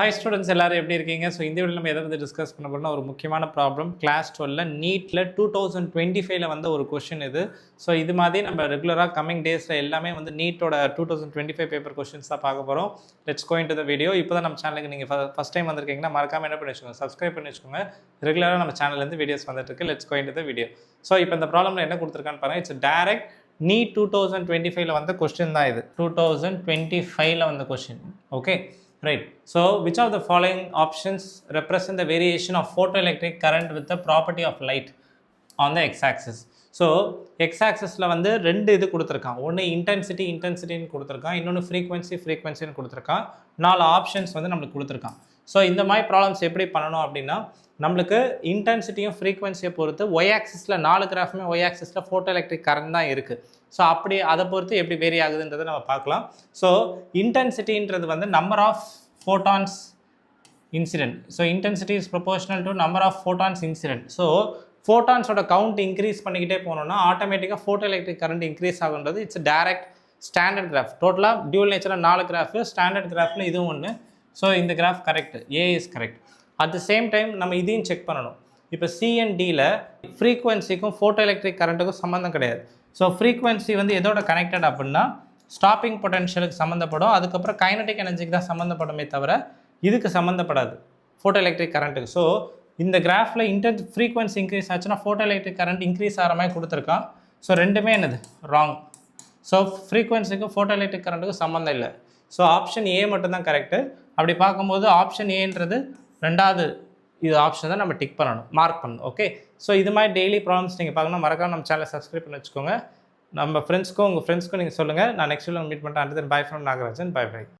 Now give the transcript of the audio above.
Hi students எல்லாரும் எப்படி இருக்கீங்க? ஸோ இந்த வீடியோவில் நம்ம எதை வந்து டிஸ்கஸ் பண்ண போறோம்னா ஒரு முக்கியமான ப்ராப்ளம் கிளாஸ் 12 நீட்டில் 2025 வந்த ஒரு கொஷின் இது. ஸோ இது மாதிரி நம்ம ரெகுலராக கமிங் டேஸில் எல்லாமே வந்து நீட்டோட 2025 பேப்பர் கொஷின்ஸ் தான் பார்க்க போகிறோம். Let's go into the video. இப்போ தான் நம்ம சேனலுக்கு நீங்கள் ஃபஸ்ட் டைம் வந்திருக்கீங்கன்னா மறக்காமல் என்ன பண்ணி வச்சுக்கோங்க, சப்ஸ்கிரைப் பண்ணி வச்சுக்கோங்க. ரெகுலராக நம்ம சேனல்லேருந்து வீடியோஸ் வந்துட்டு இருக்கு. Let's go into the video. So இப்போ இந்த ப்ராப்ளமில் என்ன கொடுத்துருக்கான்னு பாருங்கள். இட்ஸ் டைரக்ட் நீட் 2025 வந்த கொஸ்டின் தான் இது. 2025 வந்த question. Okay. Right. So, which of the following options represent the variation of photoelectric current with the property of light on the x-axis? So, x-axisல வந்து ரெண்டு இது கொடுத்துருக்கான். ஒன்று இன்டென்சிட்டின்னு கொடுத்துருக்கான், இன்னொன்று ஃப்ரீக்வன்சின்னு கொடுத்துருக்கான். 4 ஆப்ஷன்ஸ் வந்து நம்மளுக்கு கொடுத்துருக்கான். ஸோ இந்த மாதிரி ப்ராப்ளம்ஸ் எப்படி பண்ணணும் அப்படின்னா, நம்மளுக்கு இன்டென்சிட்டியும் ஃப்ரீக்வன்சியை பொறுத்து ஒய் ஆக்சிஸில் 4 கிராஃபுமே ஒய் ஆக்சிஸில் ஃபோட்டோ எலக்ட்ரிக் கரண்ட் தான் இருக்குது. ஸோ அப்படி அதை பொறுத்து எப்படி வேரி ஆகுதுன்றதை நம்ம பார்க்கலாம். ஸோ இன்டென்சிட்டின்றது வந்து number of photons incident. So intensity is proportional to number of photons incident. So ஃபோட்டான்ஸோட கவுண்ட் இன்க்ரீஸ் பண்ணிக்கிட்டே போனோம்னா ஆட்டோமேட்டிக்காக ஃபோட்டோ எலக்ட்ரிக் கரண்ட் இன்க்ரீஸ் ஆகுன்றது இட்ஸ் டைரக்ட் ஸ்டாண்டர்ட் கிராஃப். டோட்டலாக டியூல் நேச்சரில் 4 கிராஃபு, ஸ்டாண்டர்ட் கிராஃபில் இதுவும் ஒன்று. ஸோ இந்த graph correct, A is correct. At the same time நம்ம இதையும் செக் பண்ணணும். இப்போ சிஎன்டியில் ஃப்ரீக்வன்சிக்கும் ஃபோட்டோ எலக்ட்ரிக் கரண்ட்டுக்கும் சம்மந்தம் கிடையாது. ஸோ ஃப்ரீக்வன்சி வந்து எதோட கனெக்டட் அப்படின்னா ஸ்டாப்பிங் பொட்டன்ஷியலுக்கு சம்மந்தப்படும், அதுக்கப்புறம் கைனடிக் எனர்ஜிக்கு தான் சம்மந்தப்படுமே தவிர இதுக்கு சம்மந்தப்படாது ஃபோட்டோ எலக்ட்ரிக் கரண்ட்டுக்கு. ஸோ இந்த கிராஃபில் ஃப்ரீக்வன்சி இன்க்ரீஸ் ஆச்சுன்னா ஃபோட்டோ எலக்ட்ரிக் கரண்ட் இன்க்ரீஸ் ஆகிற மாதிரி கொடுத்துருக்கான். ஸோ ரெண்டுமே என்னது ராங். ஸோ ஃப்ரீக்வன்சிக்கும் ஃபோட்டோ எலக்ட்ரிக் கரண்ட்டுக்கும் சம்மந்தம் இல்லை. ஸோ ஆப்ஷன் ஏ மட்டும்தான் கரெக்டு. அப்படி பார்க்கும்போது ஆப்ஷன் ஏன்றது ரெண்டாவது இது ஆப்ஷன் தான் நம்ம டிக் பண்ணணும், மார்க் பண்ணணும். ஓகே. ஸோ இது மாதிரி டெய்லி ப்ராப்ளம்ஸ் நீங்கள் பார்க்கணும், மறக்காம நம்ம சேனலை சப்ஸ்கிரைப் பண்ணி வச்சுக்கோங்க. நம்ம ஃப்ரெண்ட்ஸ்க்கும் உங்கள் ஃப்ரெண்ட்ஸ்க்கும் நீங்கள் சொல்லுங்கள். நான் நெக்ஸ்ட் வீடியோவில் மீட் பண்ணுறேன். And then bye from Nagarajan. By.